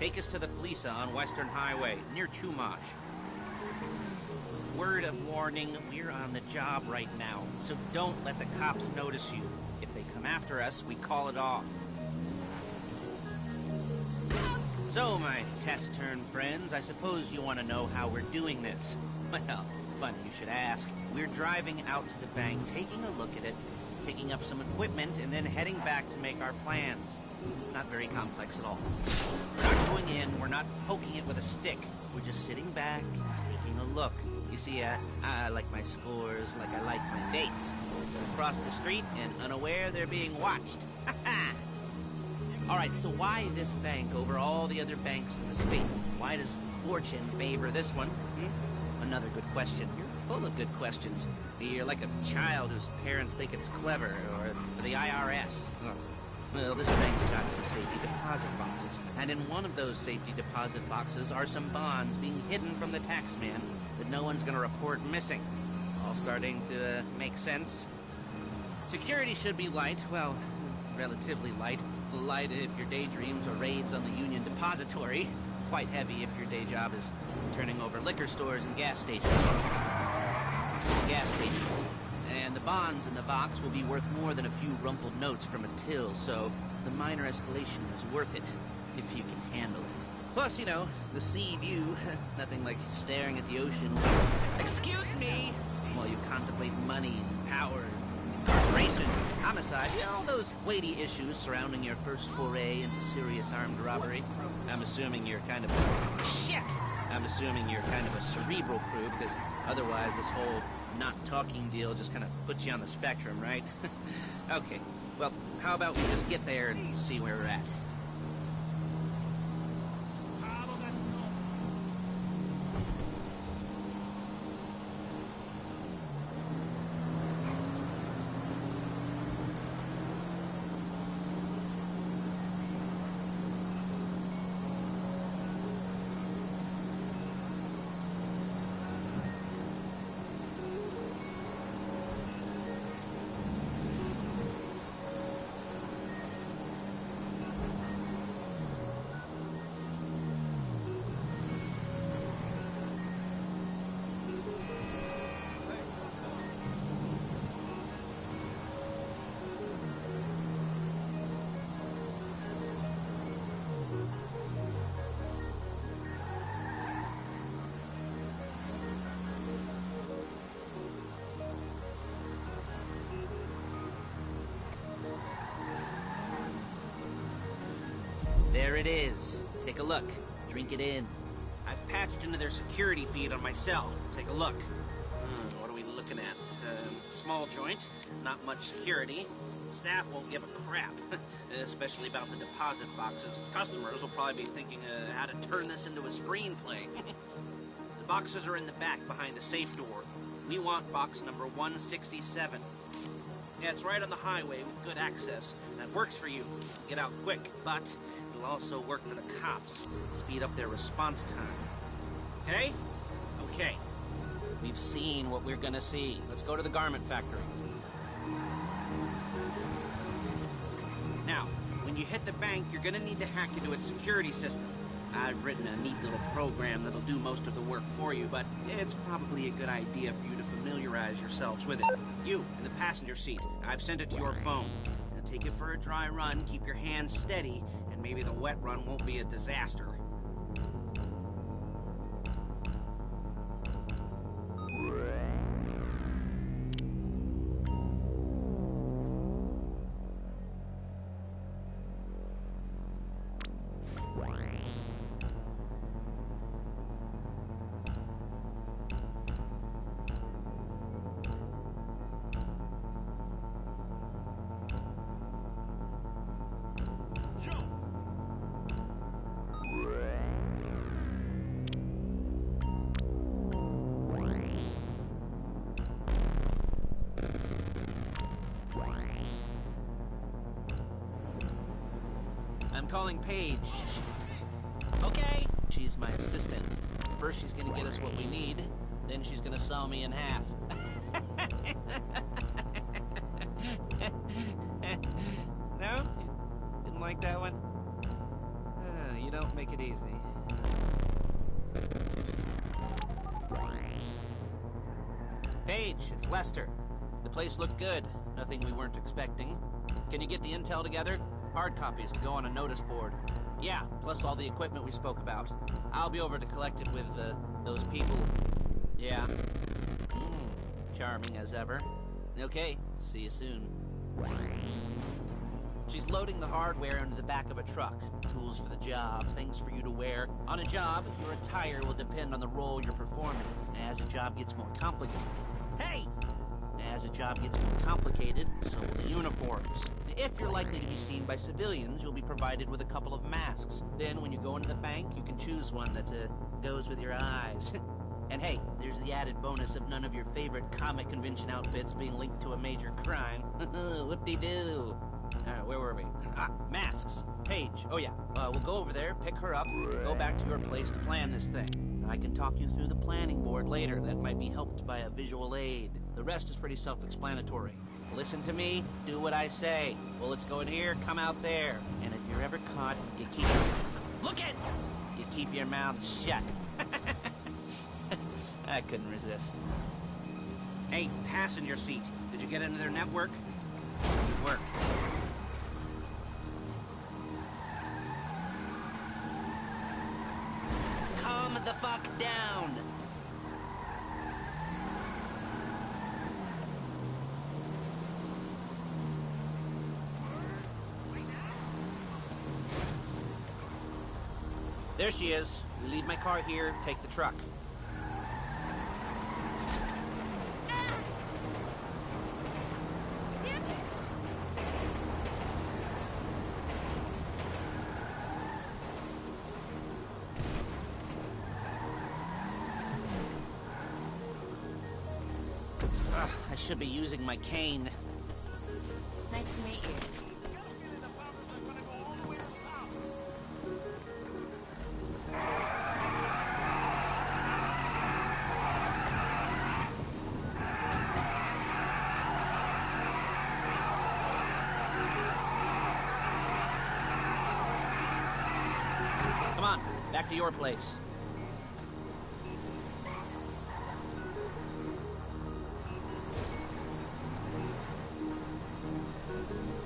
Take us to the Felisa on Western Highway, near Chumash. Word of warning, we're on the job right now, so don't let the cops notice you. If they come after us, we call it off. So, my taciturn friends, I suppose you want to know how we're doing this. Well, funny you should ask. We're driving out to the bank, taking a look at it, picking up some equipment, and then heading back to make our plans. Not very complex at all. We're not going in, we're not poking it with a stick. We're just sitting back, taking a look. You see, I like my scores like I like my dates. Across the street and unaware they're being watched. All right, so why this bank over all the other banks in the state? Why does fortune favor this one? Another good question. You're full of good questions. You're like a child whose parents think it's clever, or the IRS. Well, this bank's got some safety deposit boxes, and in one of those safety deposit boxes are some bonds being hidden from the tax man that no one's gonna report missing. All starting to make sense. Security should be light, well, relatively light. Light if your daydreams or raids on the Union Depository. Quite heavy if your day job is turning over liquor stores and gas stations. And the bonds in the box will be worth more than a few rumpled notes from a till, so the minor escalation is worth it, if you can handle it. Plus, you know, the sea view, nothing like staring at the ocean. Excuse me! While you contemplate money and power, incarceration, homicide, all those weighty issues surrounding your first foray into serious armed robbery. I'm assuming you're kind of a... Shit! I'm assuming you're kind of a cerebral crew, because otherwise this whole not talking deal just kind of puts you on the spectrum, right? Okay, well, how about we just get there and see where we're at? There it is. Take a look. Drink it in. I've patched into their security feed on my cell. Take a look. What are we looking at? Small joint, not much security. Staff won't give a crap, especially about the deposit boxes. Customers will probably be thinking how to turn this into a screenplay. The boxes are in the back behind a safe door. We want box number 167. Yeah, it's right on the highway with good access. That works for you. Get out quick, but it'll also work for the cops. Speed up their response time. Okay? Okay. We've seen what we're gonna see. Let's go to the garment factory. Now, when you hit the bank, you're gonna need to hack into its security system. I've written a neat little program that'll do most of the work for you, but it's probably a good idea for you to familiarize yourselves with it. You, in the passenger seat, I've sent it to your phone. Now take it for a dry run, keep your hands steady, and maybe the wet run won't be a disaster. I'm calling Paige. Okay. She's my assistant. First she's gonna get us what we need, then she's gonna saw me in half. No? You didn't like that one? You don't Take it easy. Paige, it's Lester. The place looked good. Nothing we weren't expecting. Can you get the intel together? Hard copies to go on a notice board. Yeah, plus all the equipment we spoke about. I'll be over to collect it with, those people. Yeah. Charming as ever. Okay, see you soon. She's loading the hardware into the back of a truck. Tools for the job, things for you to wear. On a job, your attire will depend on the role you're performing. As the job gets more complicated... Hey! As the job gets more complicated, so will the uniforms. If you're likely to be seen by civilians, you'll be provided with a couple of masks. Then, when you go into the bank, you can choose one that goes with your eyes. And hey, there's the added bonus of none of your favorite comic convention outfits being linked to a major crime. Whoop-de-doo. Alright, where were we? Masks. Paige. Oh yeah, we'll go over there, pick her up, go back to your place to plan this thing. I can talk you through the planning board later. That might be helped by a visual aid. The rest is pretty self-explanatory. Listen to me, do what I say. Bullets go in here, come out there. And if you're ever caught, you keep... Look it! You keep your mouth shut. I couldn't resist. Hey, passenger seat. Did you get into their network? Good work. Calm the fuck down! There she is. We leave my car here, take the truck. I should be using my cane. Nice to meet you. Come on, back to your place.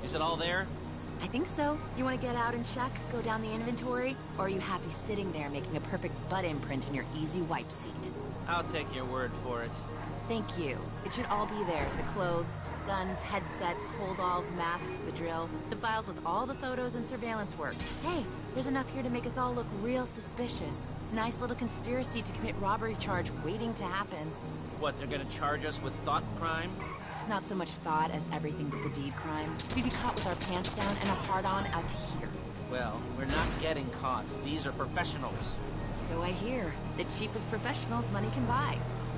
Is it all there? I think so. You want to get out and check, go down the inventory? Or are you happy sitting there making a perfect butt imprint in your easy wipe seat? I'll take your word for it. Thank you. It should all be there. The clothes, guns, headsets, holdalls, masks, the drill. The files with all the photos and surveillance work. Hey, there's enough here to make us all look real suspicious. Nice little conspiracy to commit robbery charge waiting to happen. What, they're gonna charge us with thought crime? Not so much thought as everything but the deed crime. We'd be caught with our pants down and a hard-on out to here. Well, we're not getting caught. These are professionals. So I hear. The cheapest professionals money can buy.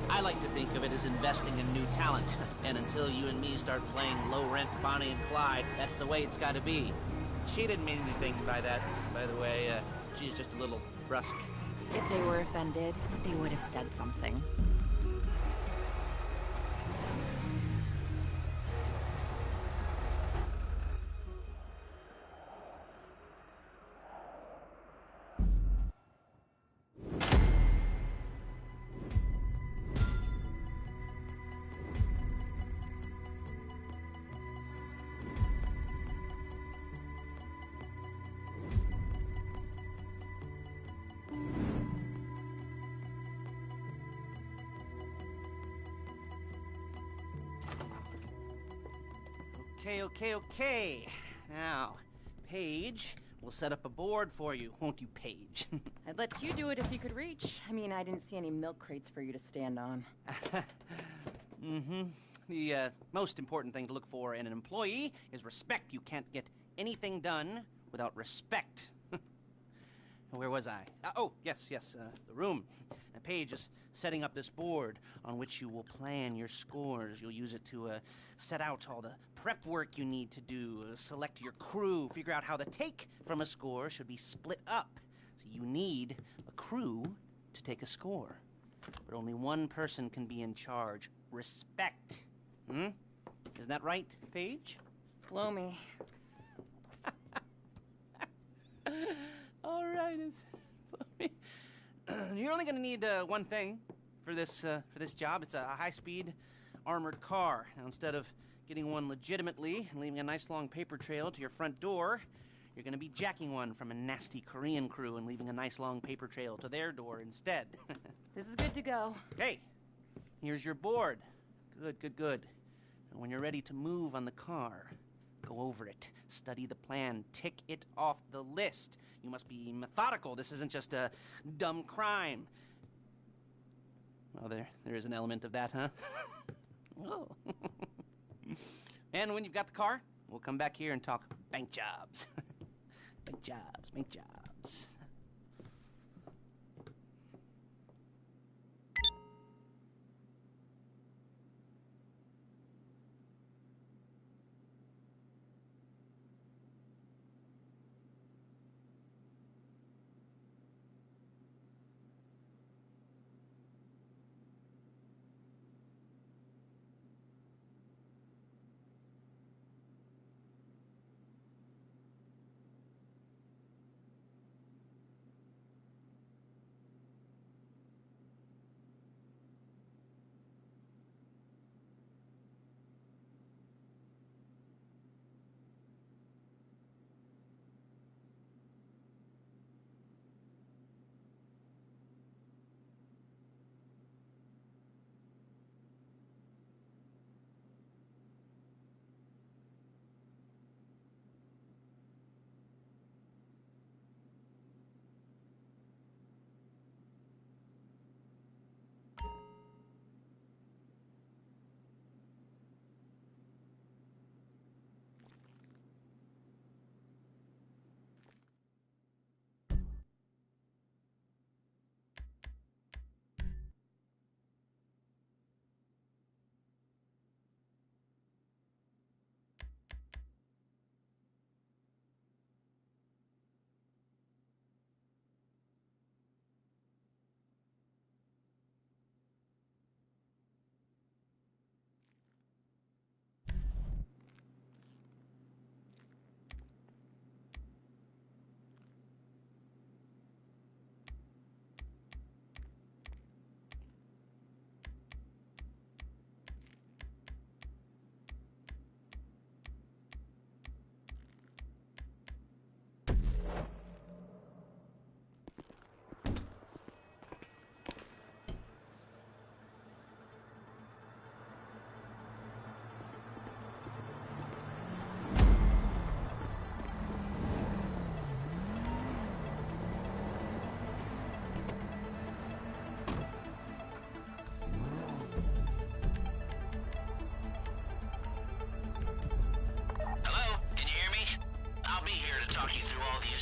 I like to think of it as investing in new talent. And until you and me start playing low-rent Bonnie and Clyde, that's the way it's gotta be. She didn't mean anything by that, by the way. She's just a little brusque. If they were offended, they would have said something. Okay. Now, Paige, we'll set up a board for you, won't you, Paige? I'd let you do it if you could reach. I mean, I didn't see any milk crates for you to stand on. The most important thing to look for in an employee is respect. You can't get anything done without respect. Where was I? Yes, the room. Paige is setting up this board on which you will plan your scores. You'll use it to set out all the prep work you need to do, select your crew, figure out how the take from a score should be split up. So you need a crew to take a score. But only one person can be in charge. Respect. Isn't that right, Paige? Blow me. All right. You're only going to need one thing for this job. It's a high-speed armored car. Now, instead of getting one legitimately and leaving a nice long paper trail to your front door, you're going to be jacking one from a nasty Korean crew and leaving a nice long paper trail to their door instead. This is good to go. Okay, here's your board. Good. And when you're ready to move on the car, go over it, study the plan, tick it off the list. You must be methodical. This isn't just a dumb crime. Well, there is an element of that, huh? Oh. And when you've got the car, we'll come back here and talk bank jobs. Bank jobs.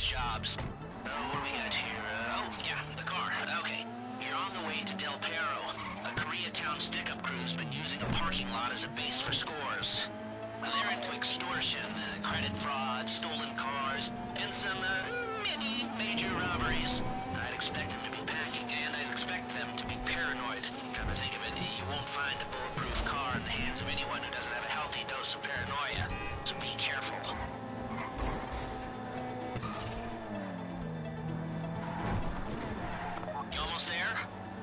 Jobs. What do we got here? The car. Okay. You're on the way to Del Perro. A Koreatown stick-up crew's been using a parking lot as a base for scores. They're into extortion, credit fraud, stolen cars, and some, many major robberies. I'd expect them to be packing, and I'd expect them to be paranoid. Come to think of it, you won't find a bulletproof car in the hands of anyone who doesn't have a healthy dose of paranoia. So be careful.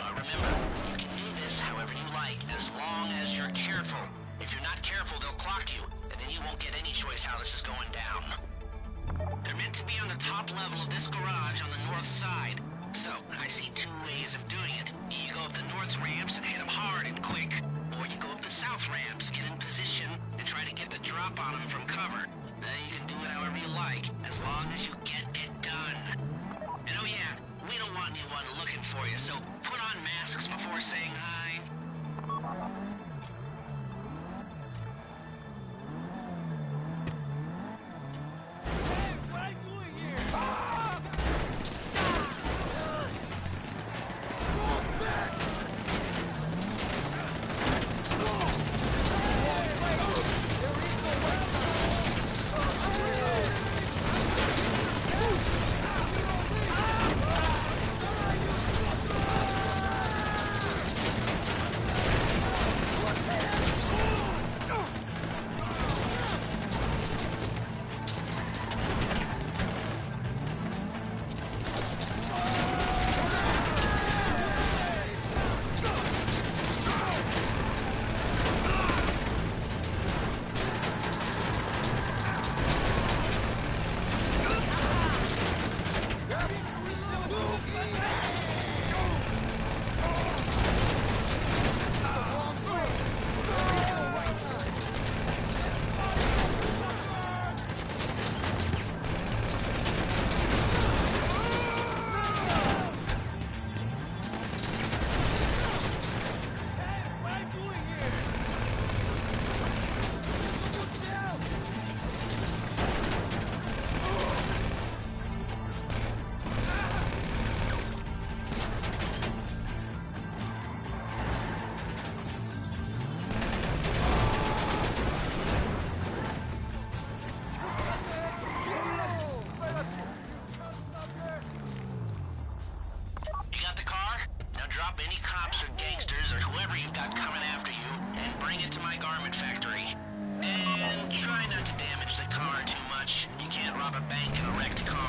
Remember, you can do this however you like, as long as you're careful. If you're not careful, they'll clock you, and then you won't get any choice how this is going down. They're meant to be on the top level of this garage on the north side. So, I see two ways of doing it. You go up the north ramps and hit them hard and quick, or you go up the south ramps, get in position, and try to get the drop on them from cover. You can do it however you like, as long as you get it done. And oh yeah, we don't want anyone looking for you, so put on masks before saying hi. Hey, what are you doing here? Go back! my garment factory. And try not to damage the car too much. You can't rob a bank in a wrecked car.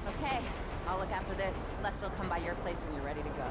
Okay, I'll look after this. Lester will come by your place when you're ready to go.